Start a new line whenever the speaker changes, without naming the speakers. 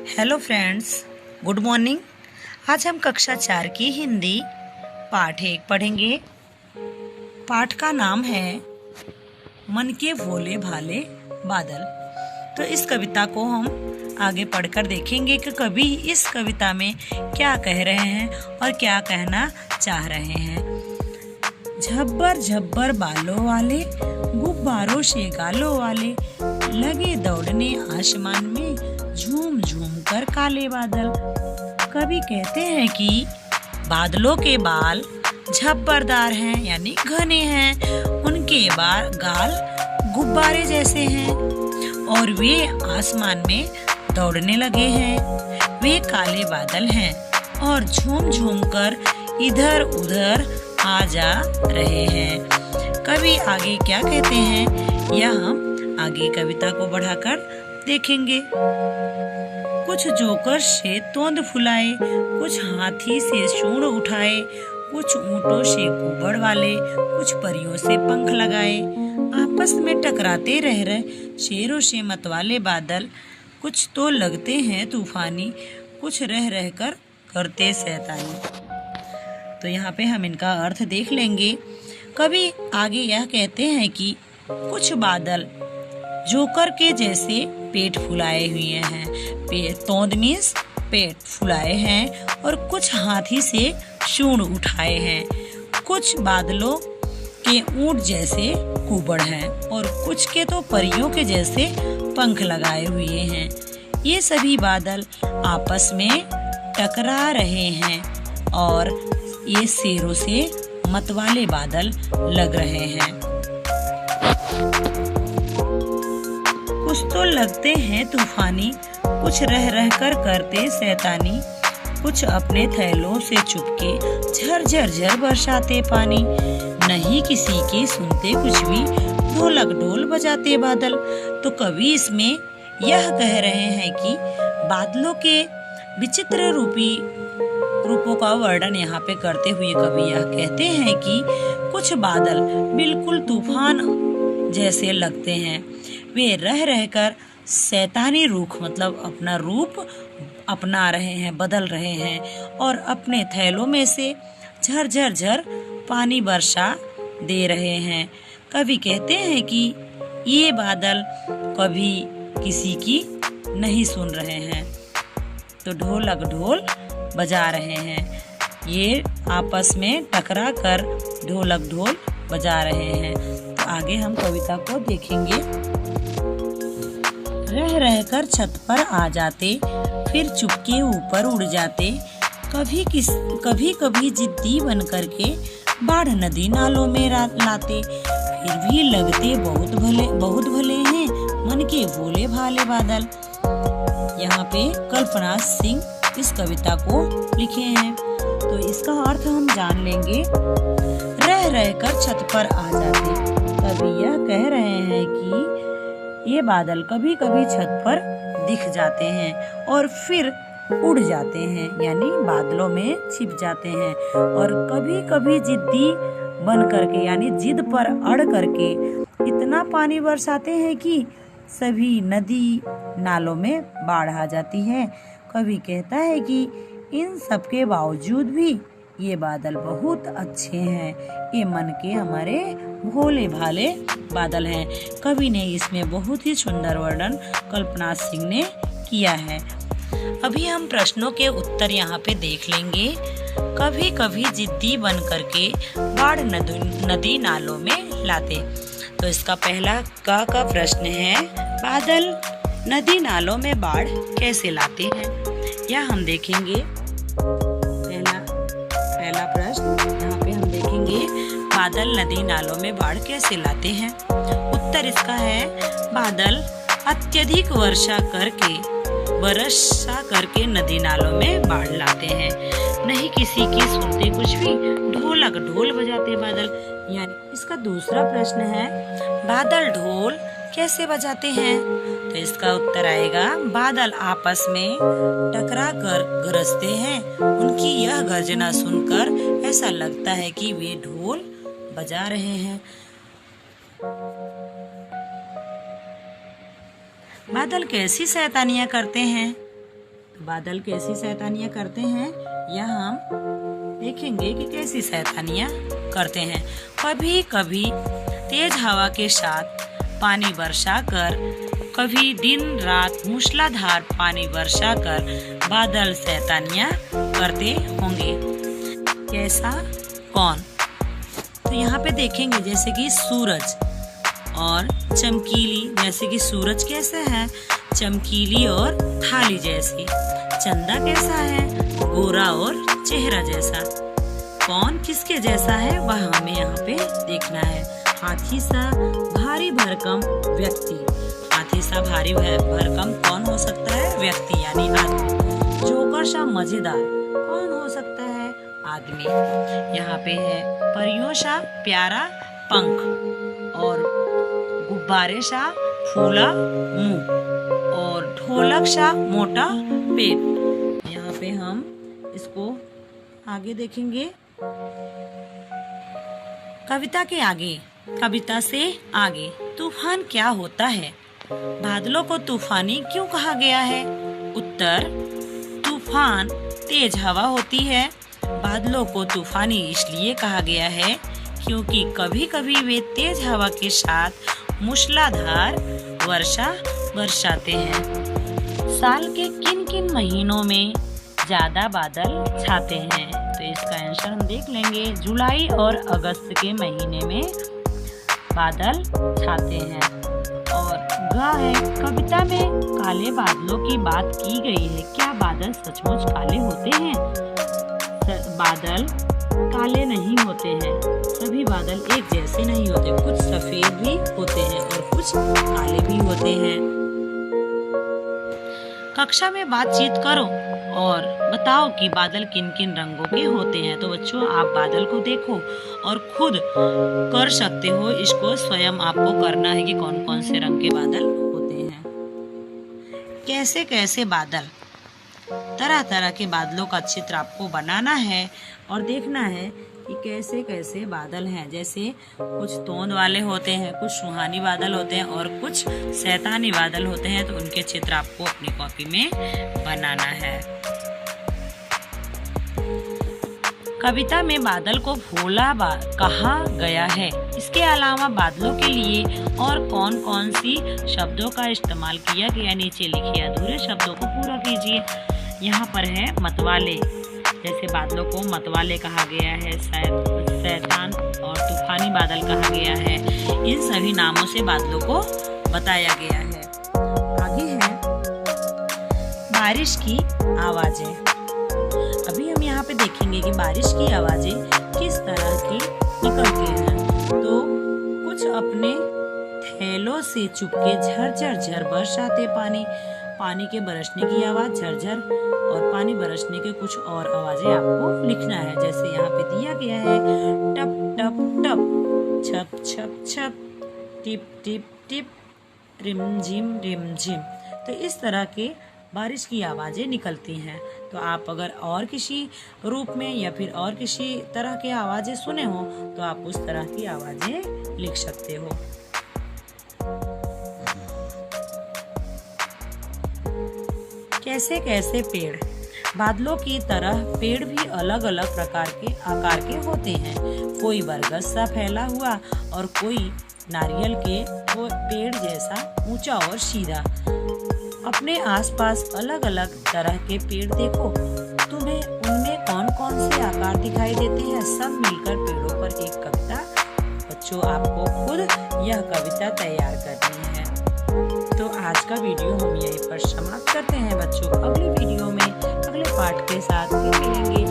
Hello friends, good morning. आज हम कक्षा 4 की हिंदी पाठ 1 पढ़ेंगे। पाठ का नाम है मन के भोले भाले बादल। तो इस कविता को हम आगे पढ़कर देखेंगे कि कवि इस कविता में क्या कह रहे हैं और क्या कहना चाह रहे हैं। झब्बर झब्बर बालों वाले, गुब्बारों से गालों वाले, लगे दौड़ने आसमान में, झूम झूम कर काले बादल। कवि कहते हैं कि बादलों के बाल झब्बरदार हैं, यानी घने हैं। उनके गाल गुब्बारे जैसे हैं और वे आसमान में दौड़ने लगे हैं। वे काले बादल हैं और झूम झूम कर इधर उधर आ जा रहे हैं। कवि आगे क्या कहते हैं यह हम आगे कविता को बढ़ाकर देखेंगे। कुछ जोकर से तोंद फुलाए, कुछ हाथी से सूंड उठाए, कुछ ऊंटों से कुबड़ वाले, कुछ परियों से पंख लगाए। आपस में टकराते रह रहे शेरों से मतवाले बादल, कुछ तो लगते हैं तूफानी, कुछ रह रह कर करते शैतानी। तो यहाँ पे हम इनका अर्थ देख लेंगे। कवि आगे यह कहते हैं कि कुछ बादल जोकर के जैसे पेट फुलाए हुए हैं, तोंद मीन्स पेट फुलाए हैं, और कुछ हाथी से सूंड उठाए हैं। कुछ बादलों के ऊंट जैसे कुबड़ हैं और कुछ के तो परियों के जैसे पंख लगाए हुए हैं। ये सभी बादल आपस में टकरा रहे हैं और ये शेरों से मतवाले बादल लग रहे हैं। कुछ तो लगते हैं तूफानी, कुछ रह रह कर करते शैतानी, कुछ अपने थैलों से चुपके झर झर बरसाते पानी। नहीं किसी के सुनते कुछ भी, ढोलक ढोल बजाते बादल। तो कवि इसमें यह कह रहे हैं कि बादलों के विचित्र रूपों का वर्णन यहाँ पे करते हुए कवि यह कहते हैं कि कुछ बादल बिल्कुल तूफान जैसे लगते हैं। वे रह रहकर शैतानी रूख मतलब अपना रूप अपना रहे हैं, बदल रहे हैं, और अपने थैलों में से झर झर पानी वर्षा दे रहे हैं। कवि कहते हैं कि ये बादल कभी किसी की नहीं सुन रहे हैं, तो ढोलक ढोल बजा रहे हैं। ये आपस में टकरा कर ढोलक ढोल बजा रहे हैं। तो आगे हम कविता को देखेंगे। रह रहकर छत पर आ जाते, फिर चुपके ऊपर उड़ जाते, कभी कभी जिद्दी बन करके बाढ़ नदी नालों में लाते। फिर भी लगते बहुत भले हैं मन के भोले भाले बादल। यहाँ पे कल्पना सिंह इस कविता को लिखे हैं। तो इसका अर्थ हम जान लेंगे। रह रहकर छत पर आ जाते, कवि यह कह रहे हैं कि ये बादल कभी कभी छत पर दिख जाते हैं और फिर उड़ जाते हैं, यानी बादलों में छिप जाते हैं। और कभी कभी जिद्दी बन करके यानी जिद पर अड़ करके इतना पानी बरसाते हैं कि सभी नदी नालों में बाढ़ आ जाती है। कवि कहता है कि इन सब के बावजूद भी ये बादल बहुत अच्छे हैं। ये मन के हमारे भोले भाले बादल हैं। कवि ने इसमें बहुत ही सुंदर वर्णन कल्पना सिंह ने किया है। अभी हम प्रश्नों के उत्तर यहाँ पे देख लेंगे। कभी कभी जिद्दी बन करके बाढ़ नदी नालों में लाते। तो इसका पहला का प्रश्न है, बादल नदी नालों में बाढ़ कैसे लाते हैं, यह हम देखेंगे। पहला प्रश्न यहाँ पे हम देखेंगे, बादल नदी नालों में बाढ़ कैसे लाते हैं। उत्तर इसका है, बादल अत्यधिक वर्षा करके नदी नालों में बाढ़ लाते हैं। नहीं किसी की सुनते कुछ भी, ढोलक ढोल बजाते बादल। यानी इसका दूसरा प्रश्न है, बादल ढोल कैसे बजाते हैं। तो इसका उत्तर आएगा, बादल आपस में टकरा कर गरजते हैं। उनकी यह गर्जना सुनकर ऐसा लगता है कि वे ढोल बजा रहे हैं। बादल कैसी शैतानियां करते हैं। बादल कैसी शैतानियाँ करते हैं यह हम देखेंगे कि कैसी शैतानियाँ करते हैं। कभी कभी तेज हवा के साथ पानी बरसा कर, कभी दिन रात मूसलाधार पानी बरसा कर बादल शैतानियाँ करते होंगे। कैसा, कौन? तो यहाँ पे देखेंगे जैसे कि सूरज और चमकीली, जैसे कि सूरज कैसा है, चमकीली और थाली जैसी। चंदा कैसा है, गोरा और चेहरा जैसा। कौन किसके जैसा है वह हमें यहाँ पे देखना है। हाथी सा भारी भरकम व्यक्ति। हाथी सा भारी भरकम कौन हो सकता है? व्यक्ति यानी आदमी। जोकर सा मजेदार कौन हो सकता है? आदमी। यहाँ पे है परियों सा प्यारा पंख और गुब्बारे सा फूला मुंह और ढोलक सा मोटा पेट। यहाँ पे हम इसको आगे देखेंगे। कविता के आगे, कविता से आगे। तूफान क्या होता है? बादलों को तूफानी क्यों कहा गया है? उत्तर, तूफान तेज हवा होती है। बादलों को तूफानी इसलिए कहा गया है क्योंकि कभी कभी वे तेज हवा के साथ मूसलाधार वर्षा बरसाते हैं। साल के किन किन महीनों में ज्यादा बादल छाते हैं? तो इसका आंसर हम देख लेंगे। जुलाई और अगस्त के महीने में बादल छाते हैं। और ग है, कविता में काले बादलों की बात की गई है। क्या बादल सचमुच काले होते हैं? बादल काले नहीं होते हैं। सभी बादल एक जैसे नहीं होते। कुछ सफेद भी होते हैं और कुछ काले भी होते हैं। कक्षा में बातचीत करो और बताओ कि बादल किन किन रंगों के होते हैं। तो बच्चों, आप बादल को देखो और खुद कर सकते हो। इसको स्वयं आपको करना है कि कौन कौन से रंग के बादल होते हैं। कैसे कैसे बादल, तरह तरह के बादलों का चित्र आपको बनाना है और देखना है कि कैसे कैसे बादल हैं। जैसे कुछ तोंद वाले होते हैं, कुछ सुहानी बादल होते हैं और कुछ शैतानी बादल होते हैं। तो उनके चित्र आपको अपनी कॉपी में बनाना है। कविता में बादल को भोला कहा गया है। इसके अलावा बादलों के लिए और कौन कौन सी शब्दों का इस्तेमाल किया गया? नीचे लिखिए अधूरे शब्दों को पूरा कीजिए। यहाँ पर है मतवाले, जैसे बादलों को मतवाले कहा गया है। शैतान और तूफानी बादल कहा गया है। इन सभी नामों से बादलों को बताया गया है। आगे है बारिश की आवाजें। अभी हम यहाँ पे देखेंगे कि बारिश की आवाजें किस तरह की निकलती हैं। तो कुछ अपने थैलों से चुपके झरझर झर बरसाते पानी। पानी के बरसने की आवाज झरझर और पानी बरसने के कुछ और आवाजें आपको लिखना है। जैसे यहाँ पे दिया गया है टप टप टप, छप छप छप, टिप टिप टिप, रिम झिम। तो इस तरह के बारिश की आवाजें निकलती हैं। तो आप अगर और किसी रूप में या फिर और किसी तरह की आवाजें सुने हो तो आप उस तरह की आवाजें लिख सकते हो। कैसे कैसे पेड़। बादलों की तरह पेड़ भी अलग अलग प्रकार के आकार के होते हैं। कोई बरगद सा फैला हुआ और कोई नारियल के पेड़ जैसा ऊंचा और सीधा। अपने आसपास अलग अलग तरह के पेड़ देखो, तुम्हें उनमें कौन कौन से आकार दिखाई देते हैं? सब मिलकर पेड़ों पर एक कविता। बच्चों, आपको खुद यह कविता तैयार करनी है। तो आज का वीडियो हम यहीं पर समाप्त करते हैं बच्चों। अगले वीडियो में अगले पार्ट के साथ फिर मिलेंगे।